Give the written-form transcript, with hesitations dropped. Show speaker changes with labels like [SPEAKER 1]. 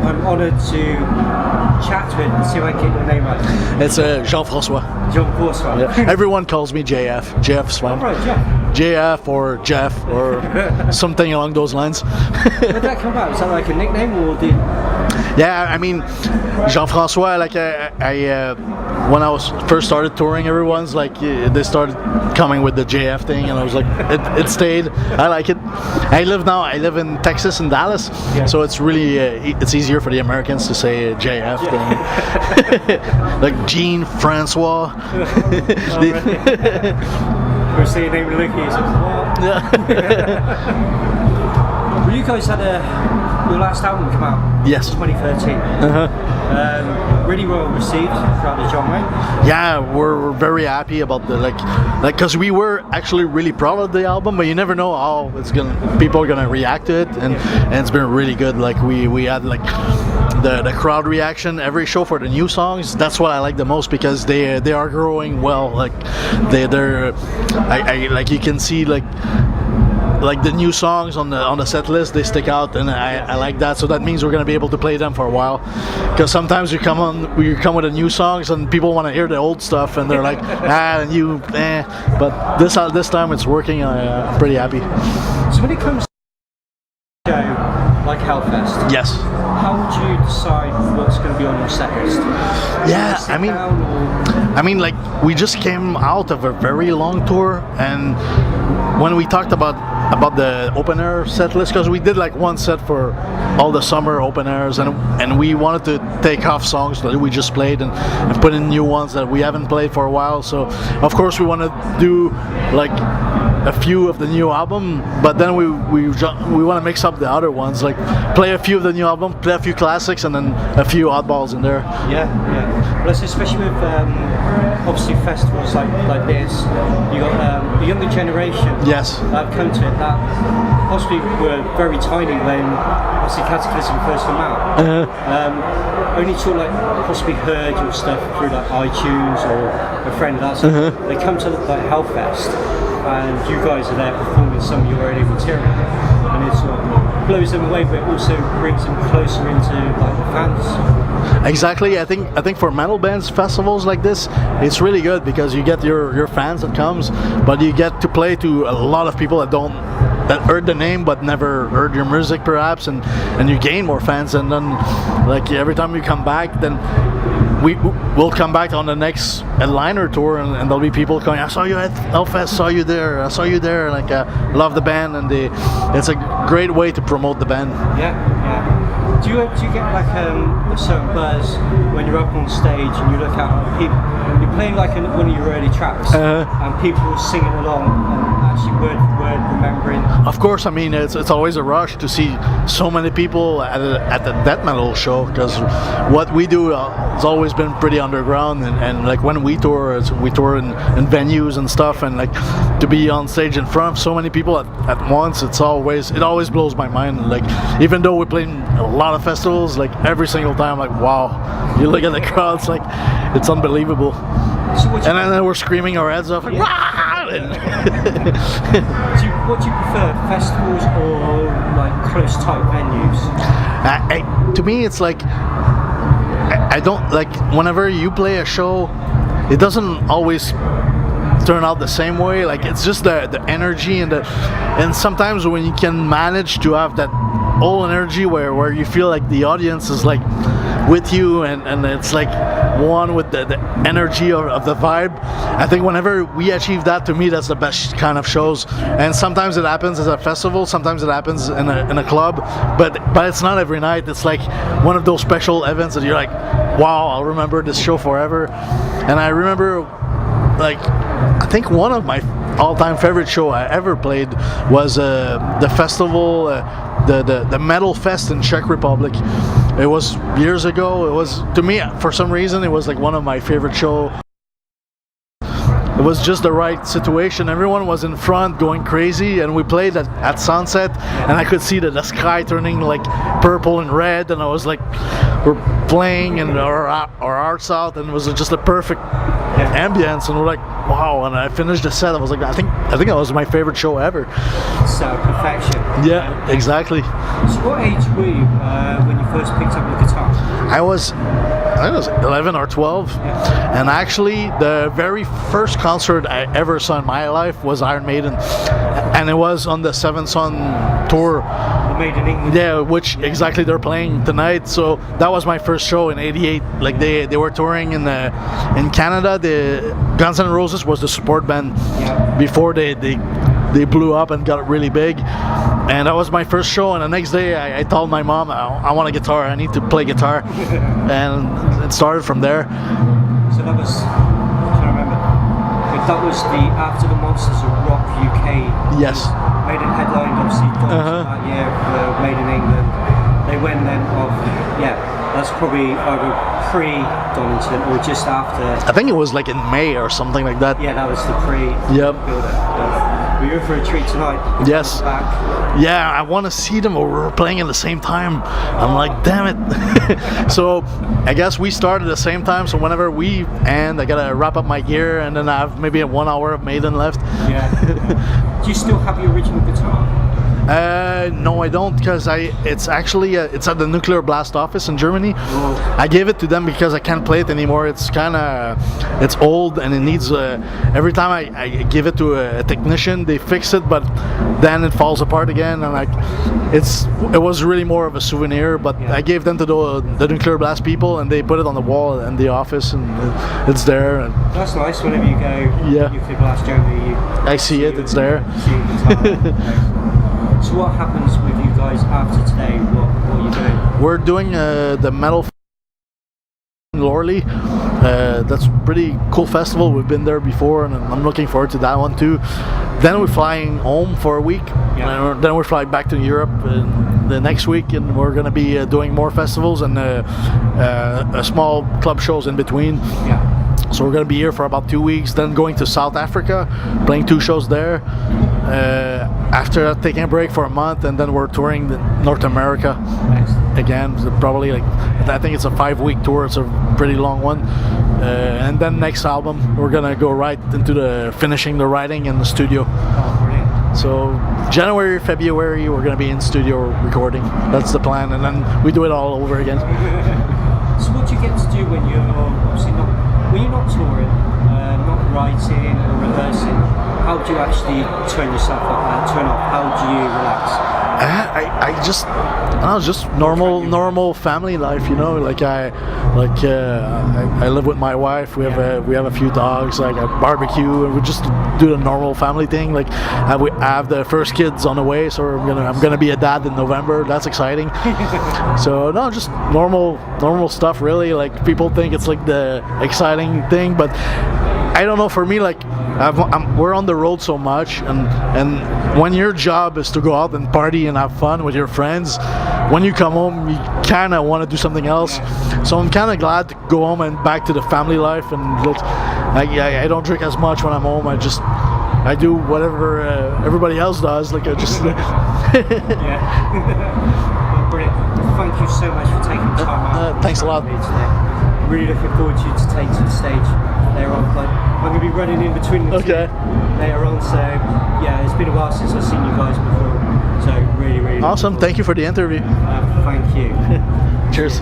[SPEAKER 1] I'm honoured to chat with and see if I can get your name right.
[SPEAKER 2] It's Jean-François.
[SPEAKER 1] Jean-François.
[SPEAKER 2] Yeah. Everyone calls me JF. JF's fine.
[SPEAKER 1] Oh, right, Jeff.
[SPEAKER 2] JF or Jeff or something along those lines.
[SPEAKER 1] Where did that come about? Was that like a nickname or did...
[SPEAKER 2] Yeah, I mean, Jean-François, like I when I was first started touring, everyone's like, they started coming with the JF thing, and I was like, it stayed. I like it. I live in Texas, in Dallas, so it's really, it's easier for the Americans to say JF than like Jean Francois.
[SPEAKER 1] We're seeing name of Lucky. Well, you guys had your last album come out.
[SPEAKER 2] Yes.
[SPEAKER 1] 2013. Really well received throughout the genre.
[SPEAKER 2] Yeah, we're very happy about the like because we were actually really proud of the album, but you never know how people are gonna react to it, and it's been really good. Like we had like the crowd reaction every show for the new songs. That's what I like the most, because they are growing well. Like they're like you can see like the new songs on the set list, they stick out, and I like that. So that means we're gonna be able to play them for a while, because sometimes we come with the new songs and people want to hear the old stuff, and they're like but this time it's working. I'm pretty happy.
[SPEAKER 1] So when it comes to a show like Hellfest,
[SPEAKER 2] yes,
[SPEAKER 1] how would you decide what's going to be on your set list?
[SPEAKER 2] Yeah, I mean like we just came out of a very long tour, and when we talked about the open air set list, because we did like one set for all the summer open airs, and we wanted to take off songs that we just played and put in new ones that we haven't played for a while. So of course we want to do like a few of the new album, but then we want to mix up the other ones, like play a few of the new album, play a few classics, and then a few oddballs in there.
[SPEAKER 1] Yeah. Well, especially with obviously festivals like this, you got the younger generation.
[SPEAKER 2] Yes.
[SPEAKER 1] That come to it that possibly were very tiny when obviously Kataklysm first came out. Only sort of like possibly heard your stuff through like iTunes or a friend of that. So they come to like Hellfest, and you guys are there performing some of your early material, and it sort of blows them away, but it also brings them closer into like the fans.
[SPEAKER 2] Exactly. I think for metal bands, festivals like this, it's really good, because you get your fans that comes, but you get to play to a lot of people that heard the name but never heard your music perhaps, and you gain more fans, and then like every time you come back, then we'll come back on the next headliner tour, and there'll be people going, I saw you at Hellfest, saw you there, like love the band, and it's a great way to promote the band.
[SPEAKER 1] Yeah. Do you get like a certain buzz when you're up on stage and you look out, people, you're playing like one of your early tracks, and people are singing along and actually word for word remembering?
[SPEAKER 2] Of course, I mean it's always a rush to see so many people at the death metal show, because what we do has always been pretty underground, and like when we tour in venues and stuff, and like to be on stage in front of so many people at once, it always blows my mind. Like even though we're playing a lot of festivals, like every single time, like wow, you look at the crowds, like it's unbelievable. So and then we're screaming our heads off, like, what do
[SPEAKER 1] you prefer, festivals or like close tight venues?
[SPEAKER 2] To me, it's like I don't like, whenever you play a show, it doesn't always turn out the same way. Like it's just the energy, and sometimes when you can manage to have that whole energy where you feel like the audience is like with you, and it's like one with the energy of the vibe. I think whenever we achieve that, to me that's the best kind of shows. And sometimes it happens as a festival, sometimes it happens in a club, but it's not every night. It's like one of those special events that you're like, wow, I'll remember this show forever. And I remember, like, I think one of my all-time favorite show I ever played was the festival, the Metal Fest in Czech Republic. It was years ago. It was, to me, for some reason, it was like one of my favorite shows. It was just the right situation. Everyone was in front going crazy, and we played at sunset, and I could see the sky turning like purple and red, and I was like, we're playing and our hearts out, and it was just a perfect ambience, and we're like, wow. And I finished the set. I was like, I think that was my favorite show ever.
[SPEAKER 1] So perfection.
[SPEAKER 2] Yeah, exactly.
[SPEAKER 1] So what age were you when you first picked up the guitar?
[SPEAKER 2] I was 11 or 12, and actually the very first concert I ever saw in my life was Iron Maiden, and it was on the Seven Son tour.
[SPEAKER 1] Made in England.
[SPEAKER 2] Yeah, which exactly they're playing tonight. So that was my first show in '88. Like they were touring in Canada. The Guns N' Roses was the support band before they blew up and got really big. And that was my first show. And the next day, I told my mom, I want a guitar. I need to play guitar, and it started from there.
[SPEAKER 1] So that was. I'm trying to remember. That was the After the Monsters of Rock UK.
[SPEAKER 2] Yes.
[SPEAKER 1] Maiden headlined obviously that year, Made in England. They went then off, that's probably either pre-Donington or just after.
[SPEAKER 2] I think it was like in May or something like that.
[SPEAKER 1] Yeah, that was the
[SPEAKER 2] Yep.
[SPEAKER 1] build-up. We're in for a treat tonight.
[SPEAKER 2] Yes.
[SPEAKER 1] Back.
[SPEAKER 2] Yeah, I want to see them, or we're playing at the same time. I'm like, damn it. So I guess we started at the same time, so whenever we end, I gotta wrap up my gear, and then I have maybe 1 hour of Maiden left.
[SPEAKER 1] Yeah. Do you still have your original guitar?
[SPEAKER 2] No, I don't, because it's actually it's at the Nuclear Blast office in Germany.
[SPEAKER 1] Oh.
[SPEAKER 2] I gave it to them because I can't play it anymore. It's it's old, and it needs every time I give it to a technician, they fix it, but then it falls apart again, and it was really more of a souvenir. But I gave them to the Nuclear Blast people, and they put it on the wall in the office, and it's there. And
[SPEAKER 1] that's nice. Whenever you go Nuclear Blast Germany,
[SPEAKER 2] I see it. It's there.
[SPEAKER 1] See your guitar. So what happens with you guys after today? What are you doing?
[SPEAKER 2] We're doing the metal in Lorley. That's a pretty cool festival. We've been there before, and I'm looking forward to that one too. Then we're flying home for a week. And then we're flying back to Europe the next week, and we're going to be doing more festivals and small club shows in between. Yeah. So we're going to be here for about 2 weeks, then going to South Africa, playing 2 shows there. After that, taking a break for a month, and then we're touring North America again. So probably I think it's a 5-week tour. It's a pretty long one. And then next album, we're gonna go right into finishing the writing in the studio.
[SPEAKER 1] Oh, brilliant.
[SPEAKER 2] So January, February, we're gonna be in studio recording. That's the plan, and then we do it all over again.
[SPEAKER 1] So what do you get to do when you're obviously not touring, not writing or rehearsing? How do you actually turn yourself off? Turn off? How do you relax?
[SPEAKER 2] I just normal family life, you know. I live with my wife. We have a few dogs. Like a barbecue, and we just do the normal family thing. Like I have the first kids on the way, so I'm gonna be a dad in November. That's exciting. So no, just normal stuff really. Like people think it's like the exciting thing, but I don't know. For me, like we're on the road so much, and when your job is to go out and party and have fun with your friends, when you come home, you kind of want to do something else. So I'm kind of glad to go home and back to the family life, and I don't drink as much when I'm home. I do whatever everybody else does. Like I just.
[SPEAKER 1] Yeah. Well, brilliant. Thank you so much for taking the time out.
[SPEAKER 2] Thanks a lot.
[SPEAKER 1] Really looking forward to you to take to the stage later on. Like, I'm going to be running in between the two later on. So yeah, it's been a while since I've seen you guys before. So really
[SPEAKER 2] awesome. Thank you for the interview.
[SPEAKER 1] Thank you.
[SPEAKER 2] Cheers.